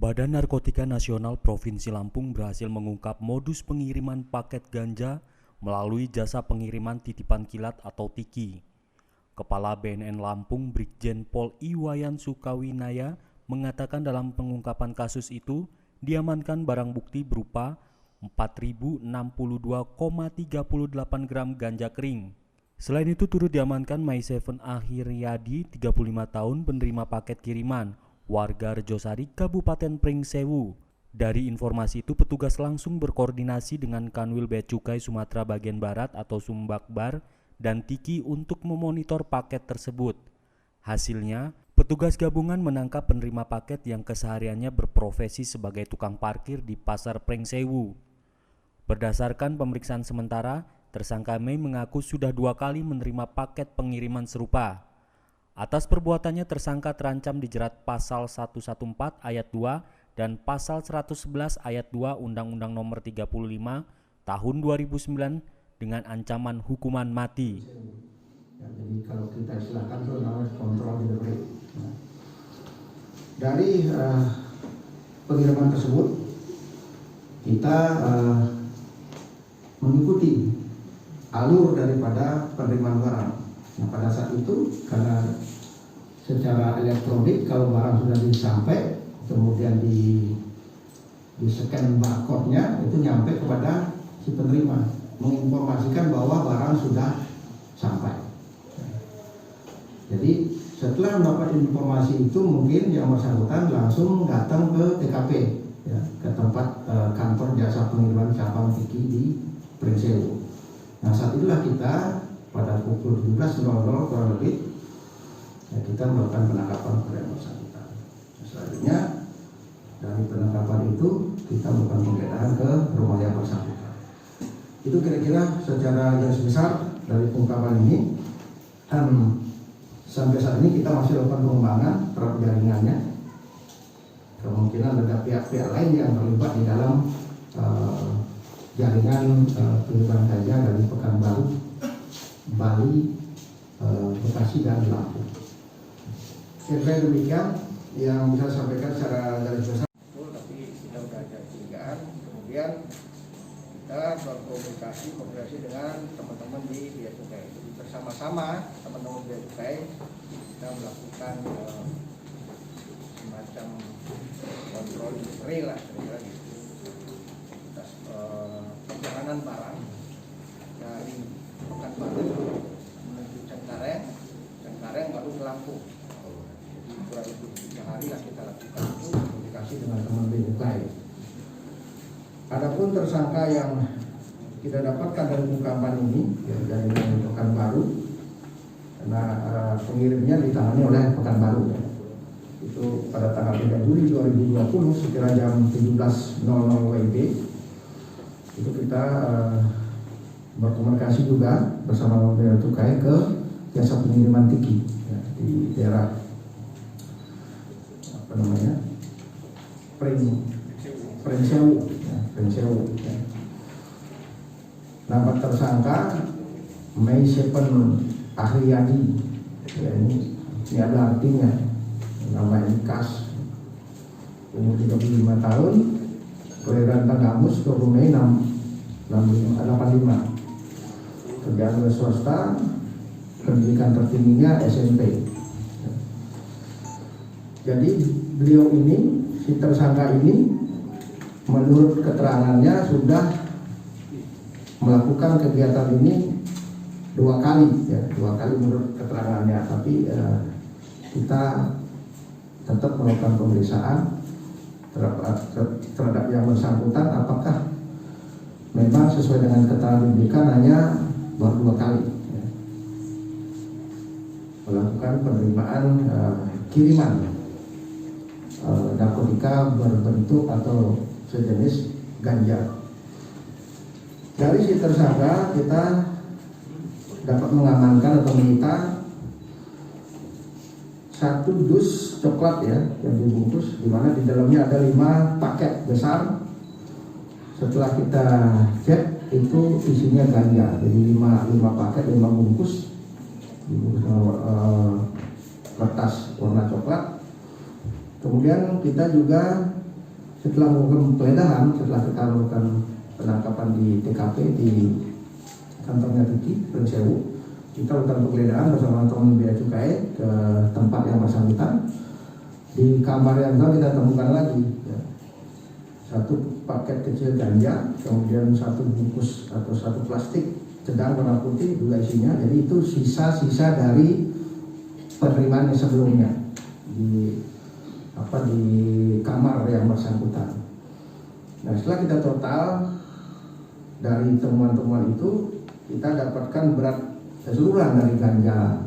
Badan Narkotika Nasional Provinsi Lampung berhasil mengungkap modus pengiriman paket ganja melalui jasa pengiriman titipan kilat atau TIKI. Kepala BNN Lampung Brigjen Pol Iwayan Sukawinaya mengatakan dalam pengungkapan kasus itu diamankan barang bukti berupa 4.062,38 gram ganja kering. Selain itu turut diamankan Maiseven Ahiryadi, 35 tahun, penerima paket kiriman, warga Rejosari, Kabupaten Pringsewu. Dari informasi itu petugas langsung berkoordinasi dengan Kanwil Bea Cukai Sumatera Bagian Barat atau Sumbakbar dan TIKI untuk memonitor paket tersebut. Hasilnya, petugas gabungan menangkap penerima paket yang kesehariannya berprofesi sebagai tukang parkir di Pasar Pringsewu. Berdasarkan pemeriksaan sementara, tersangka Mei mengaku sudah 2 kali menerima paket pengiriman serupa. Atas perbuatannya tersangka terancam dijerat pasal 114 ayat 2 dan pasal 111 ayat 2 Undang-Undang Nomor 35 Tahun 2009 dengan ancaman hukuman mati. Ya, jadi kalau kita istilahkan itu namanya kontrol delivery. Nah, dari pengiriman tersebut kita mengikuti alur daripada penerimaan barang. Nah, pada saat itu karena secara elektronik kalau barang sudah disampai, kemudian di scan barcode-nya itu nyampe kepada si penerima, menginformasikan bahwa barang sudah sampai. Jadi setelah mendapat informasi itu mungkin yang bersangkutan langsung datang ke TKP, ya, ke tempat kantor jasa pengiriman cabang TIKI di Pringsewu. Nah, saat itulah kita pada pukul 17.00 kurang lebih ya, kita melakukan penangkapan pada yang bersangkutan. Selanjutnya dari penangkapan itu kita melakukan penggeledahan ke rumah yang bersangkutan. Itu kira-kira secara garis besar dari pengungkapan ini. Dan sampai saat ini kita masih lakukan pengembangan terhadap jaringannya. Kemungkinan ada pihak-pihak lain yang terlibat di dalam jaringan pengiriman ganja dari Pekanbaru, Bali, Bekasi dan Lampung. Kira-kira demikian yang bisa saya sampaikan secara garis besar. Tapi kita sudah ada curigaan, kemudian kita berkomunikasi dengan teman-teman di Bea Cukai. Jadi bersama-sama teman-teman Bea Cukai kita melakukan semacam kontrol delivery lah, kira-kira gitu. Perjalanan barang dari Pekanbaru menuju Cengkareng baru ke Lampung. Jadi kurang lebih 3 hari lah kita lakukan itu komunikasi dengan teman Bea Cukai. Adapun tersangka yang kita dapatkan dari pengungkapan ini ya, dari Pekanbaru, karena pengirimnya ditangani oleh Pekanbaru ya. Itu pada tanggal 3 Juli 2020 sekira jam 17.00 WIB itu kita berkomunikasi juga bersama Bea Cukai ke jasa pengiriman TIKI ya, di daerah Pringsewu ya. Nama tersangka Maiseven Ahiryadi ya, ini ada artinya, nama Ikas, umur 35 tahun, kelahiran Tanggamus, Brunei 85, kerjaan oleh swasta, pendidikan tertingginya SMP. Jadi beliau ini, si tersangka ini, menurut keterangannya sudah melakukan kegiatan ini 2 kali, ya, 2 kali menurut keterangannya. Tapi kita tetap melakukan pemeriksaan terhadap yang bersangkutan apakah memang sesuai dengan keterangan diberikan hanya baru 2 kali ya, melakukan penerimaan kiriman narkotika berbentuk atau sejenis ganja. Dari si tersangka kita dapat mengamankan atau menyita 1 dus coklat ya yang dibungkus, di mana di dalamnya ada 5 paket besar. Setelah kita cek itu isinya ganja, jadi 5 paket, 5 bungkus dibungkus kertas warna coklat. Kemudian kita juga setelah melakukan penggeledahan, setelah kita melakukan penangkapan di TKP di kantornya Tiki Pringsewu, kita lakukan penggeledahan bersama teman bea cukai ke tempat yang bersangkutan. Di kamar yang sama kita temukan lagi ya, satu paket kecil ganja, kemudian satu bungkus atau satu plastik sedang warna putih juga isinya. Jadi itu sisa-sisa dari penerimaan yang sebelumnya di kamar yang bersangkutan. Nah, setelah kita total dari temuan-temuan itu, kita dapatkan berat keseluruhan dari ganja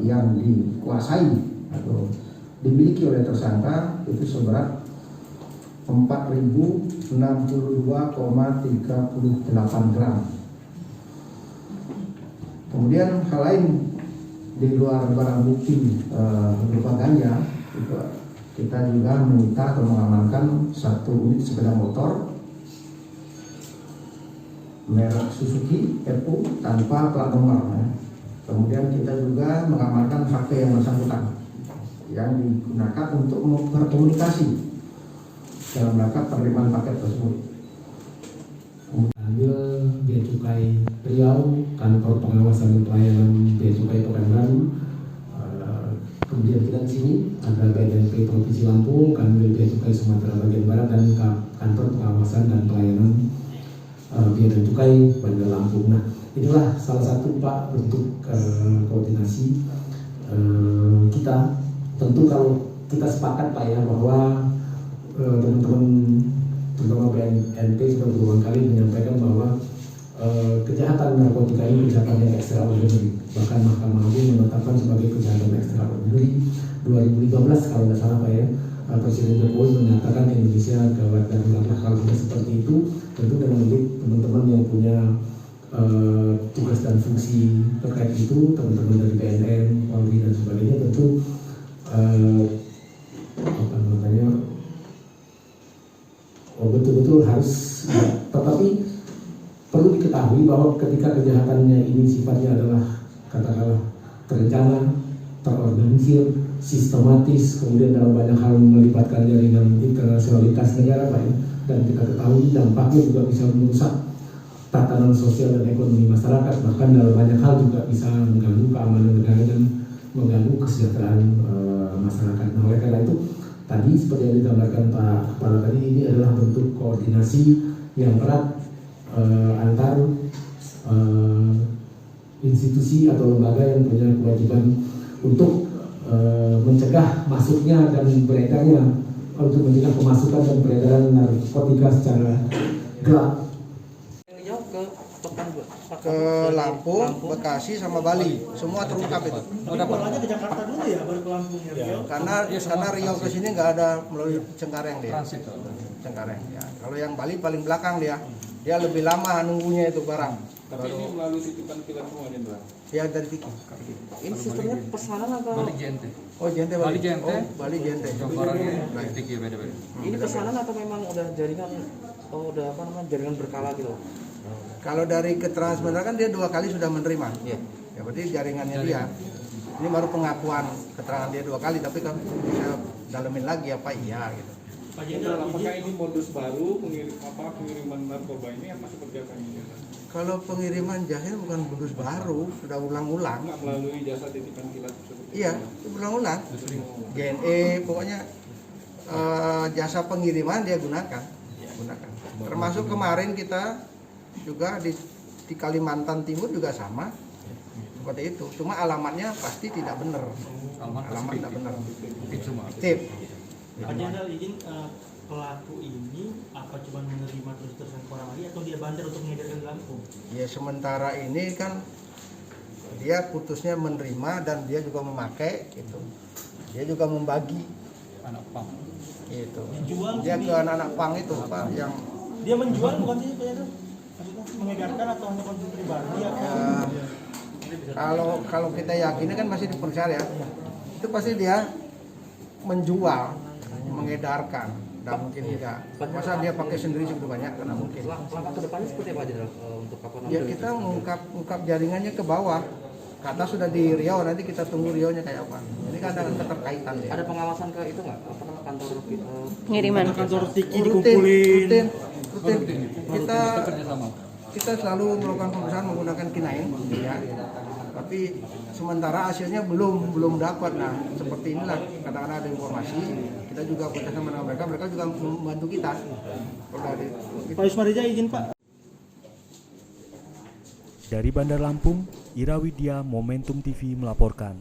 yang dikuasai atau dimiliki oleh tersangka itu seberat 4.062,38 gram. Kemudian hal lain di luar barang bukti berupa ganja, itu kita juga menyita atau mengamankan satu unit sepeda motor merek Suzuki Evo tanpa plat nomor. Kemudian kita juga mengamankan HP yang bersangkutan yang digunakan untuk berkomunikasi dalam rangka penerimaan paket tersebut. Ambil Bea Cukai Riau, kantor pengawasan dan pelayanan Bea Cukai Pekanbaru. Kemudian kita di sini ada BNP Provinsi Lampung, kanwil Bea Cukai Sumatera Bagian Barat, dan kantor pengawasan dan pelayanan Bea dan Cukai Bandar Lampung. Nah, inilah salah satu Pak bentuk koordinasi kita. Tentu kalau kita sepakat Pak ya bahwa teman-teman terutama BNP sudah berulang kali menyampaikan bahwa kejahatan narkotika ini kejahatan yang extraordinary. Bahkan Mahkamah Agung menetapkan sebagai kejahatan extraordinary 2015 kalau tidak salah Pak ya. Presiden Jokowi menyatakan Indonesia gawat darurat. Kalau sudah seperti itu, tentu dengan teman-teman yang punya tugas dan fungsi terkait itu, teman-teman dari BNN, Polri dan sebagainya, tentu betul-betul harus, tetapi perlu diketahui bahwa ketika kejahatannya ini sifatnya adalah katakanlah terencana, terorganisir, sistematis, kemudian dalam banyak hal melibatkan jaringan internasionalitas negara Pak ya, dan kita ketahui dampaknya juga bisa merusak tatanan sosial dan ekonomi masyarakat, bahkan dalam banyak hal juga bisa mengganggu keamanan negara dan mengganggu kesejahteraan masyarakat. Nah, oleh karena itu tadi seperti yang digambarkan Pak Kepala tadi, ini adalah bentuk koordinasi yang erat antar institusi atau lembaga yang punya kewajiban untuk mencegah masuknya dan beredarnya, untuk mencegah pemasukan dan peredaran narkotika secara gelap ke Lampung, Bekasi sama Bali, semua terungkap itu. Polanya ke Jakarta dulu ya, baru ke Lampung ya. Karena Riau ke sini nggak ada melalui Cengkareng dia. Cengkareng ya. Kalau yang Bali paling belakang dia lebih lama nunggunya itu barang. Tapi ini melalui titipan kilat semua nih Bang? Ya dari Tiki. Ini sistemnya pesanan atau? Bali Jente. Oh Jente Bali. Oh Bali Jente. Tiki beda-beda. Ini pesanan atau memang udah jaringan? Oh udah apa namanya, jaringan berkala gitu? Kalau dari keterangan sebenarnya kan dia 2 kali sudah menerima. Iya. Ya berarti jaringannya dia. Ini baru pengakuan keterangan dia 2 kali, tapi kan bisa dalemin lagi apa iya gitu. Pak Jenderal, Apakah ini modus baru pengiriman narkoba ini apa seperti apa ini? Kalau pengiriman jahe bukan modus baru, sudah ulang-ulang. Enggak melalui jasa titipan kilat tersebut. Iya, berulang-ulang. GNE pokoknya jasa pengiriman dia gunakan. Termasuk kemarin kita juga di Kalimantan Timur juga sama seperti itu. Cuma alamatnya pasti tidak benar. Alamat tidak benar. Tip. Pak Jenderal, izin pelaku ini apa cuma menerima terus-terusan ke orang lagi atau dia bandar untuk mengedarkan di Lampung? Ya sementara ini kan dia putusnya menerima dan dia juga memakai gitu. Dia juga membagi Anak pang. gitu. Dijual Dia ke anak-anak pang itu apa yang dia menjual bukan sih Pak Jenderal? Maksudnya mengedarkan atau hanya konsumsi pribadi ya? kalau kita yakini kan masih dipercaya. Itu pasti dia menjual, mengedarkan. Tidak mungkin tidak. Masa dia pakai sendiri segitu banyak? Karena mungkin. Langkah ke depannya seperti apa Jenderal untuk apa namanya? Ya kita mengungkap jaringannya ke bawah. ke atas sudah di Riau, nanti kita tunggu Riau-nya kayak apa. Jadi kan ada keterkaitan ya. Ada pengawasan ke itu nggak? Apa namanya kantor Pengiriman. Kantor Tiki rutin, dikumpulin. rutin. Kita selalu melakukan pemeriksaan menggunakan K9 ya. Tapi sementara hasilnya belum dapat. Nah, seperti inilah kadang-kadang ada informasi, kita juga bekerjasama dengan mereka juga membantu kita. Pak Yusmarija izin Pak. Dari Bandar Lampung, Ira Widya, Momentum TV melaporkan.